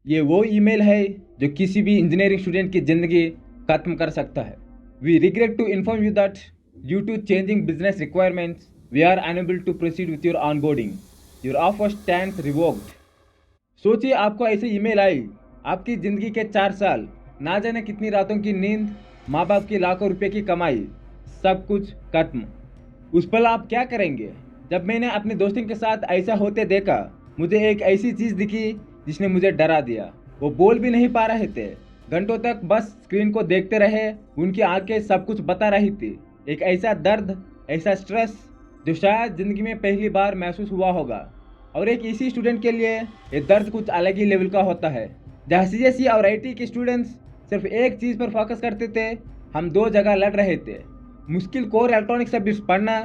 ये वो ईमेल है जो किसी भी इंजीनियरिंग स्टूडेंट की ज़िंदगी खत्म कर सकता है। We regret to inform you that due to changing business requirements we are unable to proceed with your onboarding. Your offer stands revoked. सोचिए आपको ऐसे ईमेल आई, आपकी ज़िंदगी के 4 साल, ना जाने कितनी रातों की नींद, माँ बाप की लाखों रुपए की कमाई, सब कुछ खत्म। उस पल आप क्या करेंगे? जब मैंने अपने दोस्तों के साथ ऐसा होते देखा, मुझे एक ऐसी चीज़ दिखी जिसने मुझे डरा दिया। वो बोल भी नहीं पा रहे थे, घंटों तक बस स्क्रीन को देखते रहे। उनकी आंखें सब कुछ बता रही थी। एक ऐसा दर्द, ऐसा स्ट्रेस जो शायद ज़िंदगी में पहली बार महसूस हुआ होगा। और एक इसी स्टूडेंट के लिए ये दर्द कुछ अलग ही लेवल का होता है। जहाँ सीएसई और आईटी के स्टूडेंट्स सिर्फ एक चीज़ पर फोकस करते थे, हम दो जगह लड़ रहे थे। मुश्किल कोर इलेक्ट्रॉनिक सब्जेक्ट्स पढ़ना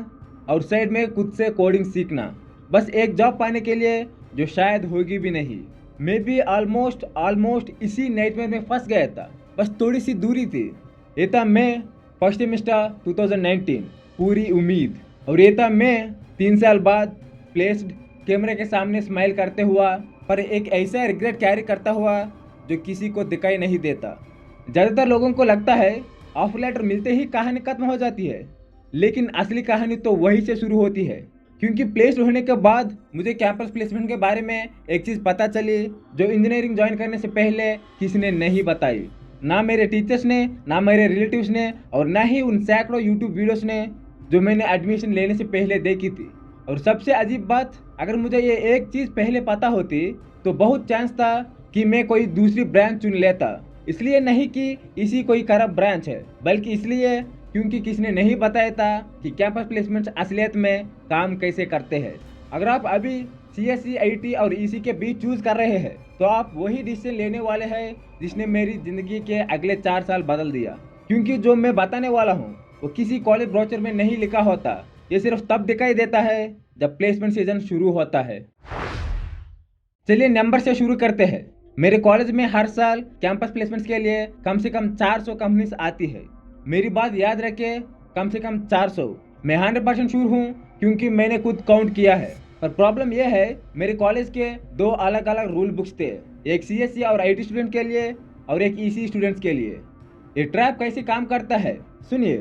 और साइड में खुद से कोडिंग सीखना, बस एक जॉब पाने के लिए जो शायद होगी भी नहीं। मैं भी ऑलमोस्ट इसी नाइटमेयर में फंस गया था। बस थोड़ी सी दूरी थी। ये था मैं, फर्स्ट सेमेस्टर 2019, पूरी उम्मीद। और ये था मैं 3 साल बाद प्लेस्ड, कैमरे के सामने स्माइल करते हुआ, पर एक ऐसा रिग्रेट कैरी करता हुआ जो किसी को दिखाई नहीं देता। ज़्यादातर लोगों को लगता है ऑफर लेटर मिलते ही कहानी खत्म हो जाती है, लेकिन असली कहानी तो वहीं से शुरू होती है। क्योंकि प्लेस्ड होने के बाद मुझे कैंपस प्लेसमेंट के बारे में एक चीज़ पता चली जो इंजीनियरिंग ज्वाइन करने से पहले किसी ने नहीं बताई। ना मेरे टीचर्स ने, ना मेरे रिलेटिव्स ने, और ना ही उन सैकड़ों यूट्यूब वीडियोस ने जो मैंने एडमिशन लेने से पहले देखी थी। और सबसे अजीब बात, अगर मुझे ये एक चीज़ पहले पता होती तो बहुत चांस था कि मैं कोई दूसरी ब्रांच चुन लेता। इसलिए नहीं कि इसी कोई खराब ब्रांच है, बल्कि इसलिए क्योंकि किसी ने नहीं बताया था कि कैंपस प्लेसमेंट्स असलियत में काम कैसे करते हैं। अगर आप अभी सीएसई, आईटी और ईसी के बीच चूज कर रहे हैं, तो आप वही डिसीजन लेने वाले हैं जिसने मेरी ज़िंदगी के अगले 4 साल बदल दिया। क्योंकि जो मैं बताने वाला हूँ वो किसी कॉलेज ब्रोचर में नहीं लिखा होता। ये सिर्फ तब दिखाई देता है जब प्लेसमेंट सीजन शुरू होता है। चलिए नंबर से शुरू करते हैं। मेरे कॉलेज में हर साल कैंपस प्लेसमेंट्स के लिए कम से कम 400 कंपनीज आती है। मेरी बात याद रखें, कम से कम 400। मैं 100% श्योर हूँ क्योंकि मैंने खुद काउंट किया है। पर प्रॉब्लम यह है, मेरे कॉलेज के दो अलग अलग रूल बुक्स थे, एक सीएससी और आईटी स्टूडेंट के लिए और एक ईसी स्टूडेंट्स के लिए। ये ट्रैप कैसे काम करता है सुनिए।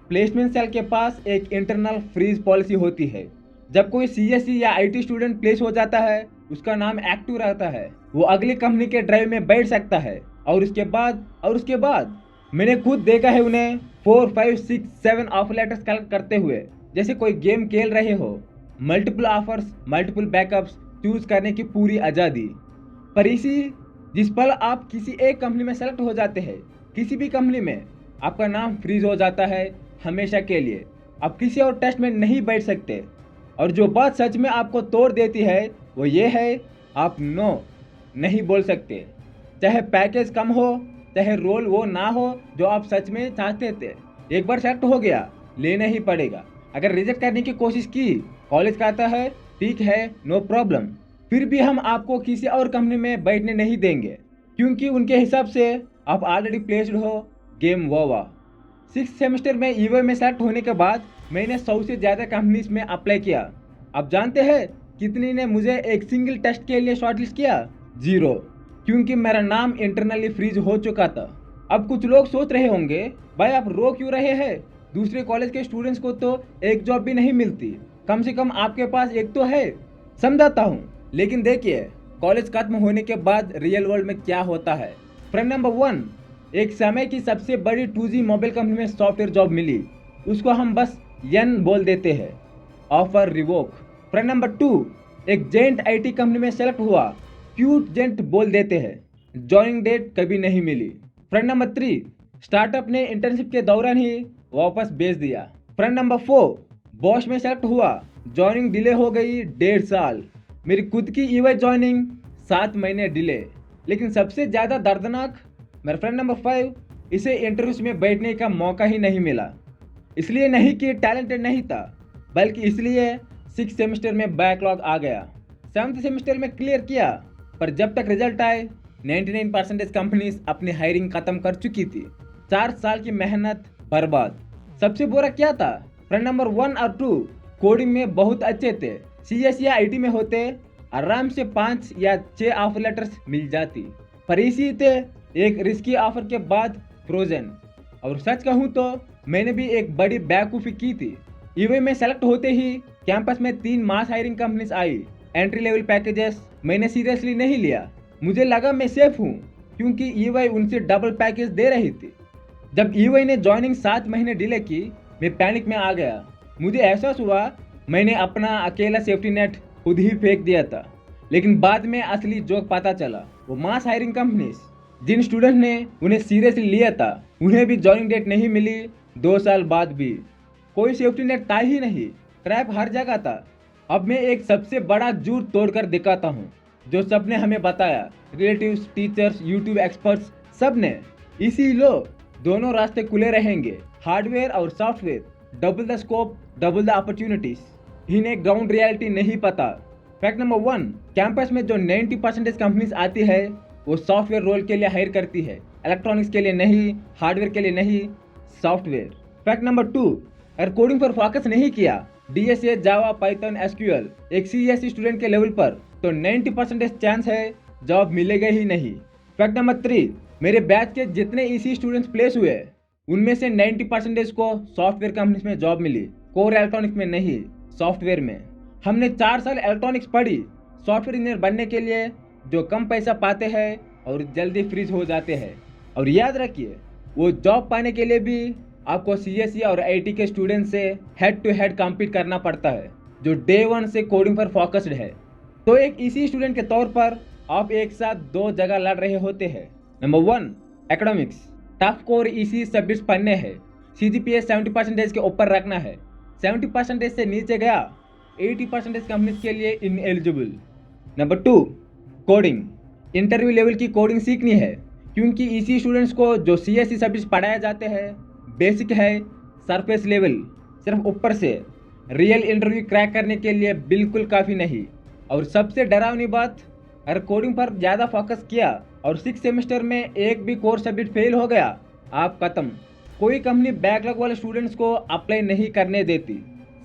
प्लेसमेंट सेल के पास एक इंटरनल फ्रीज पॉलिसी होती है। जब कोई सीएससी या आईटी स्टूडेंट प्लेस हो जाता है, उसका नाम एक्टिव रहता है, वो अगली कंपनी के ड्राइव में बैठ सकता है। और उसके बाद मैंने खुद देखा है उन्हें 4, 5, 6, 7 ऑफर लेटर्स कलेक्ट करते हुए, जैसे कोई गेम खेल रहे हो। Multiple offers, multiple backups, choose करने की पूरी आज़ादी। पर जिस पल आप किसी एक कंपनी में सेलेक्ट हो जाते हैं, किसी भी कंपनी में, आपका नाम फ्रीज हो जाता है हमेशा के लिए। आप किसी और टेस्ट में नहीं बैठ सकते। और जो बात सच में आपको तोड़ देती है वो ये है, आप नो नहीं बोल सकते। चाहे पैकेज कम हो, चाहे रोल वो ना हो जो आप सच में चाहते थे। एक बार सेलेक्ट हो गया, लेना ही पड़ेगा। अगर रिजेक्ट करने की कोशिश की, कॉलेज कहता है ठीक है, नो प्रॉब्लम, फिर भी हम आपको किसी और कंपनी में बैठने नहीं देंगे, क्योंकि उनके हिसाब से आप ऑलरेडी प्लेस्ड हो, गेम ओवर। 6th सेमेस्टर में ईवे में सेलेक्ट होने के बाद मैंने 100 से ज़्यादा कंपनीज में अप्लाई किया। अब जानते हैं कितनी ने मुझे एक सिंगल टेस्ट के लिए शॉर्टलिस्ट किया? 0, क्योंकि मेरा नाम इंटरनली फ्रीज हो चुका था। अब कुछ लोग सोच रहे होंगे, भाई आप रो क्यों रहे हैं? दूसरे कॉलेज के स्टूडेंट्स को तो एक जॉब भी नहीं मिलती, कम से कम आपके पास एक तो है। समझाता हूँ, लेकिन देखिए कॉलेज खत्म होने के बाद रियल वर्ल्ड में क्या होता है। फ्रेंड नंबर 1, एक समय की सबसे बड़ी 2G मोबाइल कंपनी में सॉफ्टवेयर जॉब मिली, उसको हम बस एन बोल देते हैं, ऑफर रिवोक। फ्रेंड नंबर 2, एक जेंट आईटी कंपनी में सेलेक्ट हुआ, क्यूट जेंट बोल देते हैं, ज्वाइनिंग डेट कभी नहीं मिली। फ्रेंड नंबर 3, स्टार्टअप ने इंटर्नशिप के दौरान ही वापस भेज दिया। फ्रेंड नंबर 4, बॉश में सेलेक्ट हुआ, ज्वाइनिंग डिले हो गई 1.5 साल। मेरी खुद की ईवाई ज्वाइनिंग 7 महीने डिले। लेकिन सबसे ज़्यादा दर्दनाक, मेरा फ्रेंड नंबर 5, इसे इंटरव्यूज में बैठने का मौका ही नहीं मिला। इसलिए नहीं कि टैलेंटेड नहीं था, बल्कि इसलिए 6th सेमेस्टर में बैकलॉग आ गया। 7th सेमेस्टर में क्लियर किया, पर जब तक रिजल्ट आए 99% कंपनीज अपनी हायरिंग खत्म कर चुकी थी। 4 साल की मेहनत बर्बाद। सबसे बुरा क्या था, फ्रेंड नंबर 1 और 2 कोडिंग में बहुत अच्छे थे। सीएस या आईटी में होते, आराम से 5 या 6 ऑफर लेटर्स मिल जाती। पर इसी थे एक रिस्की ऑफर के बाद फ्रोजन। और सच कहूँ तो मैंने भी एक बड़ी बेवकूफ़ी की थी। ईवाई में सेलेक्ट होते ही कैंपस में 3 मास हायरिंग कंपनीज आई। एंट्री लेवल पैकेजेस मैंने सीरियसली नहीं लिया। मुझे लगा मैं सेफ हूँ क्योंकि ईवाई उनसे डबल पैकेज दे रही थी। जब ईवाई ने ज्वाइनिंग 7 महीने डिले की, मैं पैनिक में आ गया। मुझे एहसास हुआ मैंने अपना अकेला सेफ्टी नेट खुद ही फेंक दिया था। लेकिन बाद में असली जोक पता चला। वो मास हायरिंग कंपनीज जिन स्टूडेंट ने उन्हें सीरियसली लिया था, उन्हें भी ज्वाइनिंग डेट नहीं मिली। 2 साल बाद भी कोई सेफ्टी नेट था ही नहीं। ट्रैप हर जगह था। अब मैं एक सबसे बड़ा झूठ तोड़कर दिखाता हूँ जो सबने हमें बताया, रिलेटिव्स, टीचर्स, यूट्यूब एक्सपर्ट्स, सब ने। इसी लो दोनों रास्ते खुले रहेंगे, हार्डवेयर और software. Double the scope, double the opportunities. इन्हें ग्राउंड रियलिटी नहीं पता। फैक्ट नंबर 1, कैंपस में जो 90% कंपनीज आती है वो सॉफ्टवेयर रोल के लिए हायर करती है, इलेक्ट्रॉनिक्स के लिए नहीं, हार्डवेयर के लिए नहीं, सॉफ्टवेयर। फैक्ट नंबर 2, अगर कोडिंग पर फोकस नहीं किया, DSA, जावा, पाइथन, SQL एक CSE स्टूडेंट के लेवल पर, तो 90% चांस है जॉब मिलेगा ही नहीं। फैक्ट नंबर 3, मेरे बैच के जितने EC स्टूडेंट्स प्लेस हुए उनमें से 90% को सॉफ्टवेयर कंपनीज में जॉब मिली, कोर इलेक्ट्रॉनिक्स में नहीं, सॉफ्टवेयर में। हमने 4 साल इलेक्ट्रॉनिक्स पढ़ी सॉफ्टवेयर इंजीनियर बनने के लिए, जो कम पैसा पाते हैं और जल्दी फ्रीज हो जाते हैं। और याद रखिए, वो जॉब पाने के लिए भी आपको CSE और IT के स्टूडेंट से हेड टू हेड कम्पीट करना पड़ता है, जो डे 1 से कोडिंग पर फोकस्ड है। तो एक EC स्टूडेंट के तौर पर आप एक साथ 2 जगह लड़ रहे होते हैं। Number 1, academics, tough core EC subjects पढ़ने हैं, CGPA 70% के ऊपर रखना है। 70% से नीचे गया 80% कंपनीज के लिए ineligible. Number 2, coding, interview level की कोडिंग सीखनी है, क्योंकि EC स्टूडेंट्स को जो CSE सब्जेक्ट्स पढ़ाए जाते हैं बेसिक है, सरफेस लेवल, सिर्फ ऊपर से। रियल इंटरव्यू क्रैक करने के लिए बिल्कुल काफ़ी नहीं। और सबसे डरावनी बात, अगर कोडिंग पर ज़्यादा फोकस किया और 6 सेमेस्टर में एक भी कोर सब्जेक्ट फेल हो गया, आप खत्म। कोई कंपनी बैकलॉग वाले स्टूडेंट्स को अप्लाई नहीं करने देती।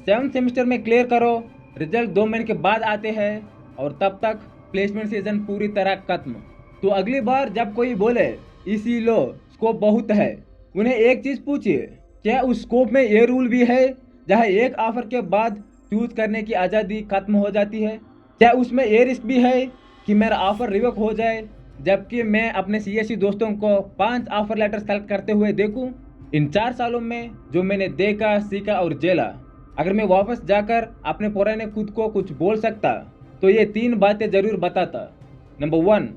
7 सेमेस्टर में क्लियर करो, रिजल्ट 2 महीने के बाद आते हैं और तब तक प्लेसमेंट सीजन पूरी तरह खत्म। तो अगली बार जब कोई बोले EC लो, स्कोप बहुत है, उन्हें एक चीज़ पूछिए, क्या उस स्कोप में ये रूल भी है जहां एक ऑफर के बाद चूज करने की आज़ादी खत्म हो जाती है? क्या उसमें ये रिस्क भी है कि मेरा ऑफर रिवोक हो जाए, जबकि मैं अपने CSE दोस्तों को 5 ऑफर लेटर सेलेक्ट करते हुए देखूं? इन 4 सालों में जो मैंने देखा, सीखा और झेला, अगर मैं वापस जाकर अपने पुराने खुद को कुछ बोल सकता तो ये 3 बातें जरूर बताता। नंबर 1,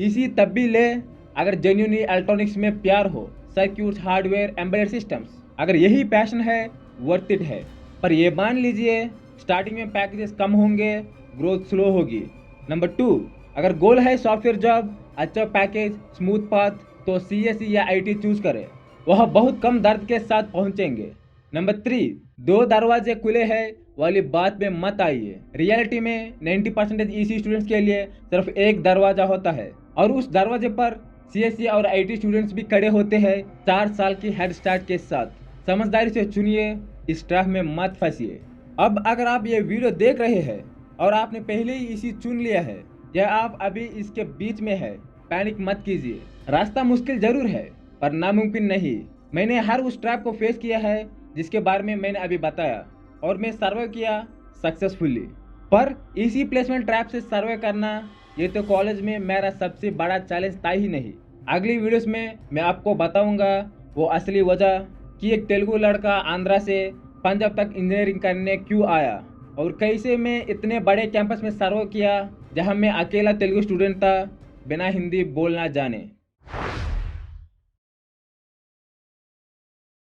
EC तब भी ले अगर जेन्युइनली इलेक्ट्रॉनिक्स में प्यार हो, सर्क्यूट्स, हार्डवेयर, एम्बेडेड सिस्टम्स। अगर यही पैशन है, वर्थ इट है। पर ये मान लीजिए स्टार्टिंग में पैकेजेस कम होंगे, ग्रोथ स्लो होगी। नंबर 2, अगर गोल है सॉफ्टवेयर जॉब, अच्छा पैकेज, स्मूथ पाथ, तो CSE या IT चूज करें, वह बहुत कम दर्द के साथ पहुंचेंगे। नंबर 3, 2 दरवाजे खुले हैं वाली बात में मत आइए। रियलिटी में 90% EC स्टूडेंट्स के लिए सिर्फ एक दरवाजा होता है, और उस दरवाजे पर CSE और IT स्टूडेंट्स भी खड़े होते हैं 4 साल की हेड स्टार्ट के साथ। समझदारी से चुनिए, इस ट्रैप में मत फंसिए। अब अगर आप ये वीडियो देख रहे हैं और आपने पहले ही EC चुन लिया है या आप अभी इसके बीच में है, पैनिक मत कीजिए। रास्ता मुश्किल जरूर है पर नामुमकिन नहीं। मैंने हर उस ट्रैप को फेस किया है जिसके बारे में मैंने अभी बताया, और मैं सर्वे किया सक्सेसफुली। पर EC प्लेसमेंट ट्रैप से सर्वे करना, ये तो कॉलेज में मेरा सबसे बड़ा चैलेंज था ही नहीं। अगली वीडियोस में मैं आपको बताऊंगा वो असली वजह कि एक तेलुगु लड़का आंध्रा से पंजाब तक इंजीनियरिंग करने क्यों आया, और कैसे मैं इतने बड़े कैंपस में सर्वे किया जहां मैं अकेला तेलुगु स्टूडेंट था बिना हिंदी बोलना जाने।